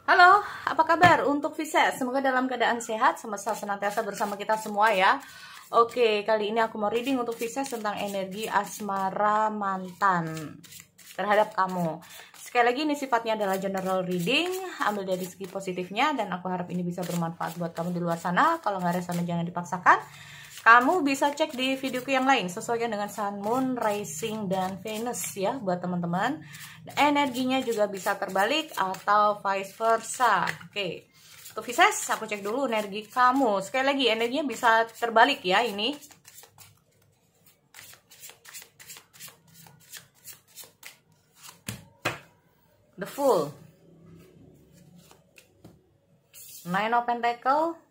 Halo, apa kabar untuk Pisces? Semoga dalam keadaan sehat, semesta senantiasa bersama kita semua ya. Oke, kali ini aku mau reading untuk Pisces tentang energi asmara mantan terhadap kamu. Sekali lagi ini sifatnya adalah general reading, ambil dari segi positifnya dan aku harap ini bisa bermanfaat buat kamu di luar sana. Kalau nggak resonate jangan dipaksakan. Kamu bisa cek di videoku yang lain sesuaikan dengan Sun, Moon, Rising, dan Venus ya buat teman-teman. Energinya juga bisa terbalik atau vice versa. Oke, untuk Pisces aku cek dulu energi kamu. Sekali lagi energinya bisa terbalik ya ini. The Fool, Nine of Pentacles,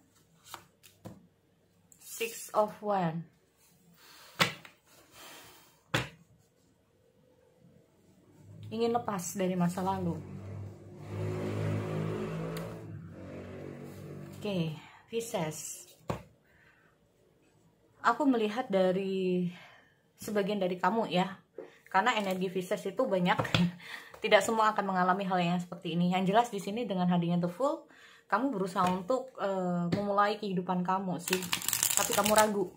Six of Wands. Ingin lepas dari masa lalu. Oke, Pisces. Aku melihat dari sebagian dari kamu ya. Karena energi Pisces itu banyak. Tidak semua akan mengalami hal yang seperti ini. Yang jelas di sini dengan hadirnya The Fool, kamu berusaha untuk memulai kehidupan kamu sih. Tapi kamu ragu.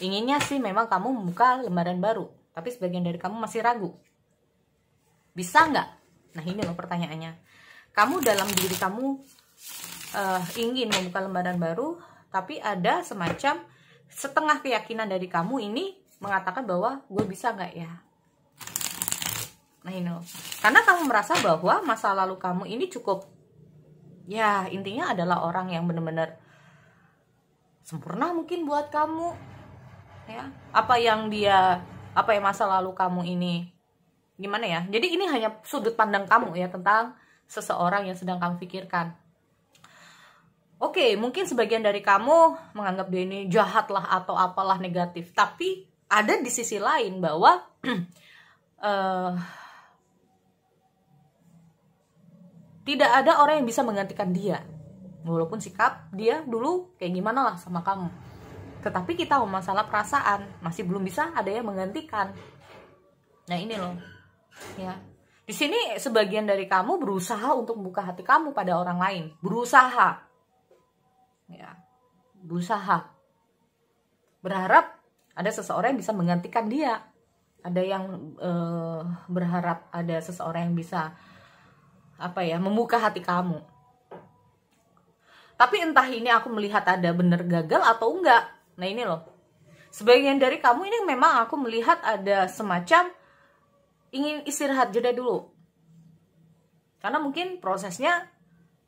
Inginnya sih memang kamu membuka lembaran baru. Tapi sebagian dari kamu masih ragu. Bisa nggak? Nah ini loh pertanyaannya. Kamu dalam diri kamu ingin membuka lembaran baru, tapi ada semacam setengah keyakinan dari kamu ini mengatakan bahwa gue bisa nggak ya? Nah ini loh. Karena kamu merasa bahwa masa lalu kamu ini cukup, ya intinya adalah orang yang benar-benar sempurna mungkin buat kamu. Ya, apa yang masa lalu kamu ini gimana ya? Jadi ini hanya sudut pandang kamu ya tentang seseorang yang sedang kamu pikirkan. Oke, mungkin sebagian dari kamu menganggap dia ini jahat lah atau apalah negatif. Tapi ada di sisi lain bahwa tidak ada orang yang bisa menggantikan dia. Walaupun sikap dia dulu kayak gimana lah sama kamu. Tetapi kita masalah perasaan masih belum bisa ada yang menggantikan. Nah ini loh. Ya, di sini sebagian dari kamu berusaha untuk membuka hati kamu pada orang lain, berusaha, ya, berusaha, berharap ada seseorang yang bisa menggantikan dia, ada yang berharap ada seseorang yang bisa membuka hati kamu. Tapi entah ini aku melihat ada bener gagal atau enggak. Nah ini loh, sebagian dari kamu ini memang aku melihat ada semacam ingin istirahat jeda dulu. Karena mungkin prosesnya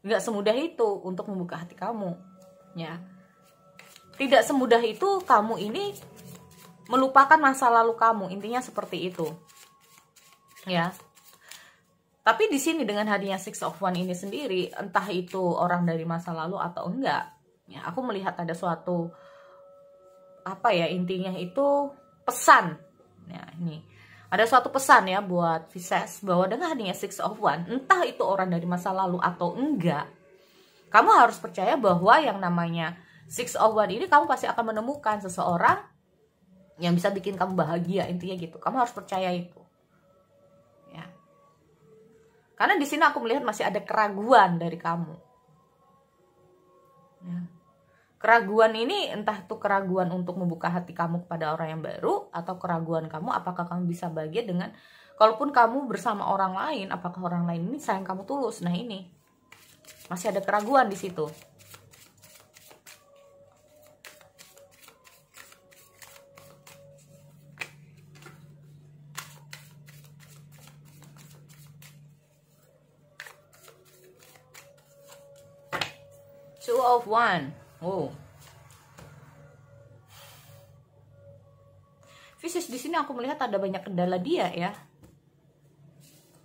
nggak semudah itu untuk membuka hati kamu. Ya. Tidak semudah itu kamu ini melupakan masa lalu kamu. Intinya seperti itu. Ya. Tapi di sini dengan hadirnya Six of Wands ini sendiri, entah itu orang dari masa lalu atau enggak, ya aku melihat ada suatu intinya itu pesan. Ya, ini ada suatu pesan ya buat Pisces bahwa dengan hadirnya Six of Wands, entah itu orang dari masa lalu atau enggak, kamu harus percaya bahwa yang namanya Six of Wands ini kamu pasti akan menemukan seseorang yang bisa bikin kamu bahagia, intinya gitu. Kamu harus percaya itu. Ya. Karena di sini aku melihat masih ada keraguan dari kamu. Ya. Keraguan ini entah itu keraguan untuk membuka hati kamu kepada orang yang baru, atau keraguan kamu apakah kamu bisa bahagia dengan kalaupun kamu bersama orang lain, apakah orang lain ini sayang kamu tulus. Nah ini masih ada keraguan di situ. Two of Wands. Oh, Pisces di sini aku melihat ada banyak kendala dia ya.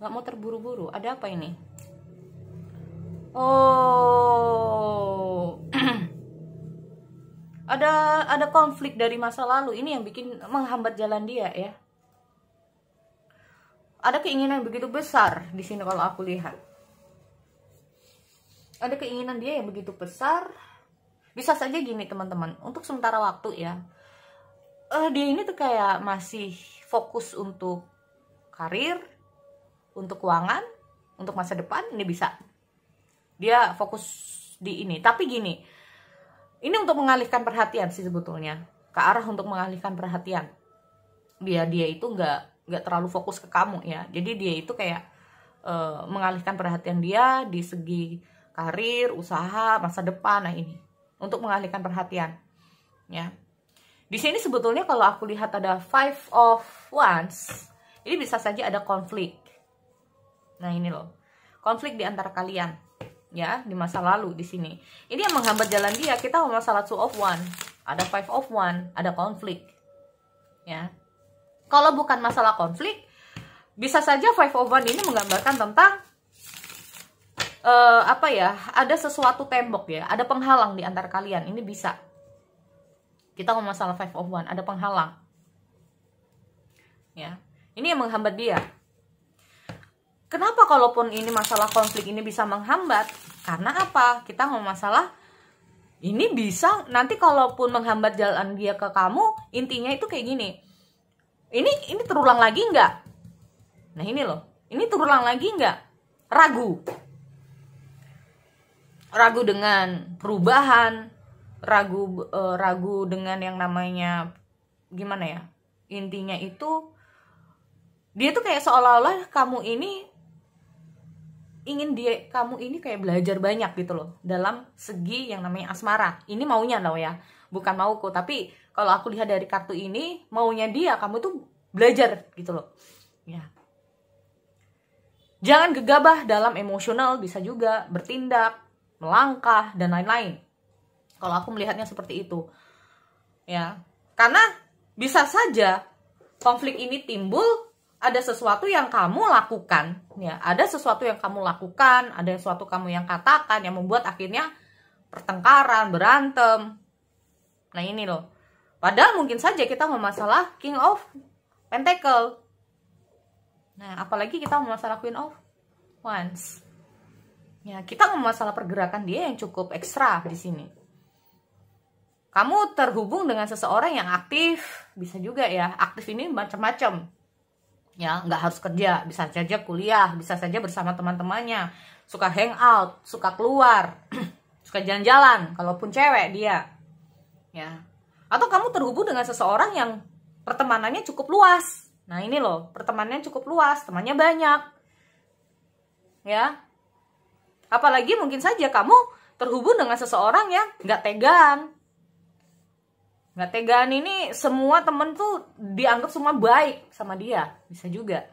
Gak mau terburu-buru. Ada apa ini? Oh, ada konflik dari masa lalu ini yang bikin menghambat jalan dia ya. Ada keinginan yang begitu besar di sini kalau aku lihat. Ada keinginan dia yang begitu besar. Bisa saja gini teman-teman, untuk sementara waktu ya, dia ini tuh kayak masih fokus untuk karir, untuk keuangan, untuk masa depan, ini bisa. Dia fokus di ini. Tapi gini, ini untuk mengalihkan perhatian sih sebetulnya, ke arah untuk mengalihkan perhatian. Dia itu nggak terlalu fokus ke kamu ya. Jadi dia itu kayak mengalihkan perhatian dia di segi karir, usaha, masa depan. Nah ini untuk mengalihkan perhatian ya. Di sini sebetulnya kalau aku lihat ada Five of Wands, ini bisa saja ada konflik. Nah ini loh, konflik di antara kalian ya, di masa lalu di sini. Ini yang menghambat jalan dia. Kita mau masalah Two of Wands, ada Five of Wands, ada konflik ya. Kalau bukan masalah konflik, bisa saja Five of Wands ini menggambarkan tentang apa ya, ada sesuatu tembok ya, ada penghalang di antara kalian. Ini bisa. Kita ngomong masalah Five of Wands, ada penghalang. Ya. Ini yang menghambat dia. Kenapa kalaupun ini masalah konflik ini bisa menghambat? Karena apa? Kita ngomong masalah ini bisa nanti kalaupun menghambat jalan dia ke kamu, intinya itu kayak gini. Ini terulang lagi nggak? Nah ini loh, ini terulang lagi nggak? Ragu. Ragu dengan perubahan, ragu dengan yang namanya gimana ya? Intinya itu dia tuh kayak seolah-olah kamu ini ingin kamu ini kayak belajar banyak gitu loh dalam segi yang namanya asmara. Ini maunya loh ya, bukan mauku. Tapi kalau aku lihat dari kartu ini, maunya dia kamu tuh belajar gitu loh. Ya. Jangan gegabah dalam emosional, bisa juga bertindak, melangkah dan lain-lain. Kalau aku melihatnya seperti itu. Ya. Karena bisa saja konflik ini timbul, ada sesuatu yang kamu lakukan, ya, ada sesuatu yang kamu lakukan, ada sesuatu kamu yang katakan yang membuat akhirnya pertengkaran, berantem. Nah ini loh. Padahal mungkin saja kita memasalah King of Pentacle. Nah, apalagi kita memasalah Queen of Wands. Ya, kita memasalah pergerakan dia yang cukup ekstra di sini. Kamu terhubung dengan seseorang yang aktif, bisa juga ya. Aktif ini macam-macam. Ya, nggak harus kerja, bisa saja kuliah, bisa saja bersama teman-temannya, suka hangout, suka keluar, suka jalan-jalan, kalaupun cewek dia. Ya. Atau kamu terhubung dengan seseorang yang pertemanannya cukup luas. Nah, ini loh, pertemanannya cukup luas, temannya banyak. Ya. Apalagi mungkin saja kamu terhubung dengan seseorang yang nggak tegaan. Nggak tegaan ini semua temen tuh dianggap semua baik sama dia. Bisa juga.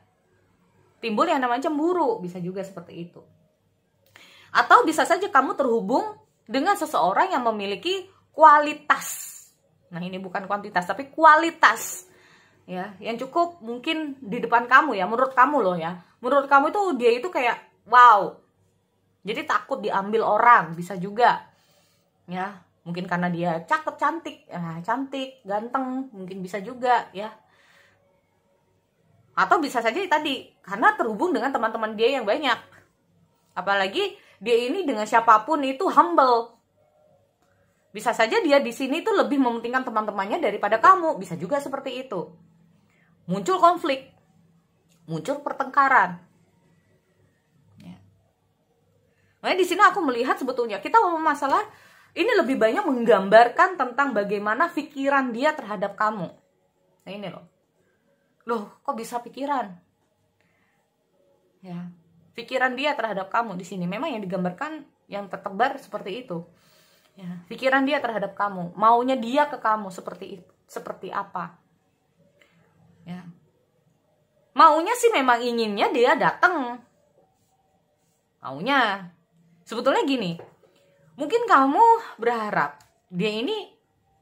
Timbul yang namanya cemburu. Bisa juga seperti itu. Atau bisa saja kamu terhubung dengan seseorang yang memiliki kualitas. Nah ini bukan kuantitas tapi kualitas. Ya, yang cukup mungkin di depan kamu ya. Menurut kamu loh ya. Menurut kamu itu dia itu kayak wow. Jadi takut diambil orang. Bisa juga. Ya. Mungkin karena dia cakep, cantik, ganteng, mungkin bisa juga ya. Atau bisa saja tadi, karena terhubung dengan teman-teman dia yang banyak. Apalagi dia ini dengan siapapun itu humble. Bisa saja dia di sini tuh lebih mementingkan teman-temannya daripada kamu, bisa juga seperti itu. Muncul konflik, muncul pertengkaran. Ya. Makanya di sini aku melihat sebetulnya kita ngomong masalah ini lebih banyak menggambarkan tentang bagaimana pikiran dia terhadap kamu. Nah ini loh. Loh, kok bisa pikiran? Ya, pikiran dia terhadap kamu di sini memang yang digambarkan yang tertebar seperti itu. Ya, pikiran dia terhadap kamu, maunya dia ke kamu seperti apa? Ya. Maunya sih memang inginnya dia datang. Maunya. Sebetulnya gini, mungkin kamu berharap dia ini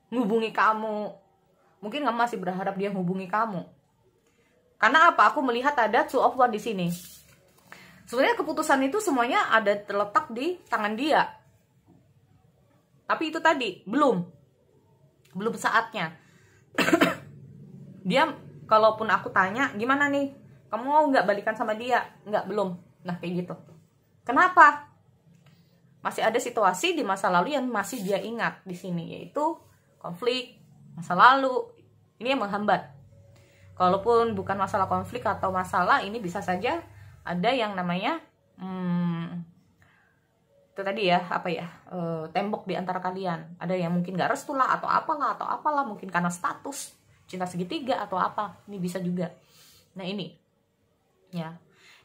menghubungi kamu. Mungkin kamu masih berharap dia menghubungi kamu. Karena apa? Aku melihat ada Two of Wands di sini. Sebenarnya keputusan itu semuanya ada terletak di tangan dia. Tapi itu tadi, belum saatnya. Dia, kalaupun aku tanya, gimana nih? Kamu mau nggak balikan sama dia? Nggak, belum. Nah, kayak gitu. Kenapa? Masih ada situasi di masa lalu yang masih dia ingat di sini, yaitu konflik masa lalu. Ini yang menghambat. Kalaupun bukan masalah konflik atau masalah, ini bisa saja ada yang namanya itu tadi ya, apa ya, tembok di antara kalian. Ada yang mungkin gak restu lah, atau apalah, mungkin karena status cinta segitiga atau apa, ini bisa juga. Nah ini ya,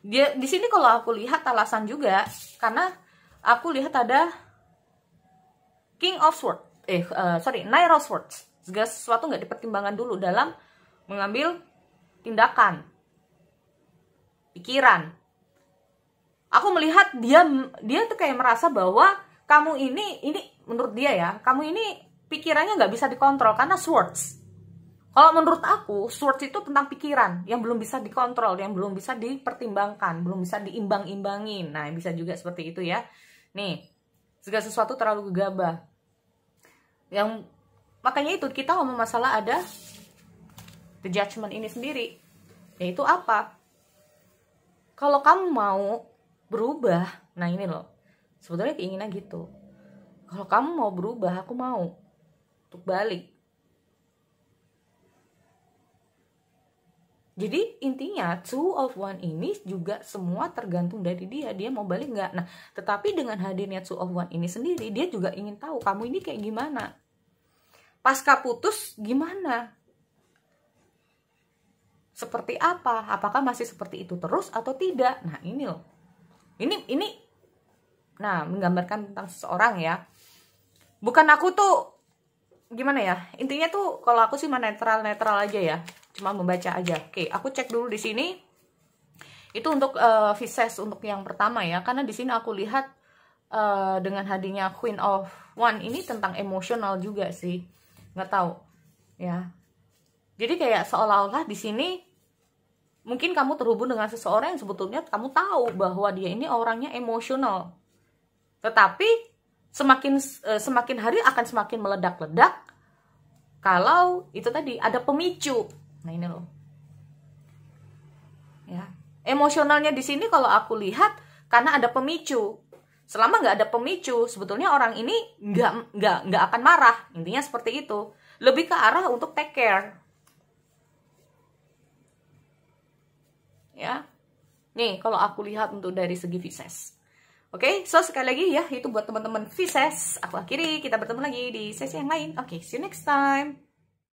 dia di sini kalau aku lihat alasan juga karena aku lihat ada King of Swords, Knight of Swords. Segala sesuatu nggak dipertimbangkan dulu dalam mengambil tindakan, pikiran. Aku melihat dia tuh kayak merasa bahwa kamu ini menurut dia ya, kamu ini pikirannya nggak bisa dikontrol karena swords. Kalau menurut aku, swords itu tentang pikiran yang belum bisa dikontrol, yang belum bisa dipertimbangkan, belum bisa diimbang-imbangin. Nah, bisa juga seperti itu ya. Nih, segala sesuatu terlalu gegabah. Yang makanya itu kita ngomong masalah ada the judgment ini sendiri. Yaitu apa? Kalau kamu mau berubah, nah ini loh, sebetulnya keinginan gitu. Kalau kamu mau berubah, aku mau untuk balik. Jadi intinya 2 of 1 ini juga semua tergantung dari dia mau balik nggak. Nah, tetapi dengan hadirnya 2 of 1 ini sendiri, dia juga ingin tahu kamu ini kayak gimana. Pasca putus gimana? Seperti apa? Apakah masih seperti itu terus atau tidak? Nah ini loh. Ini nah menggambarkan tentang seseorang ya. Bukan aku tuh gimana ya, intinya tuh kalau aku sih netral aja ya, cuma membaca aja. Oke, aku cek dulu di sini itu untuk Pisces untuk yang pertama ya, karena di sini aku lihat dengan hadirnya Queen of One ini tentang emosional juga sih, nggak tahu ya. Jadi kayak seolah-olah di sini mungkin kamu terhubung dengan seseorang yang sebetulnya kamu tahu bahwa dia ini orangnya emosional, tetapi semakin hari akan semakin meledak-ledak kalau itu tadi ada pemicu. Nah ini loh ya, emosionalnya di sini kalau aku lihat karena ada pemicu. Selama nggak ada pemicu, sebetulnya orang ini nggak akan marah. Intinya seperti itu, lebih ke arah untuk take care ya. Nih kalau aku lihat untuk dari segi Pisces. Oke, so sekali lagi ya, itu buat teman-teman Pisces. Aku akhiri, kita bertemu lagi di sesi yang lain. Oke, see you next time.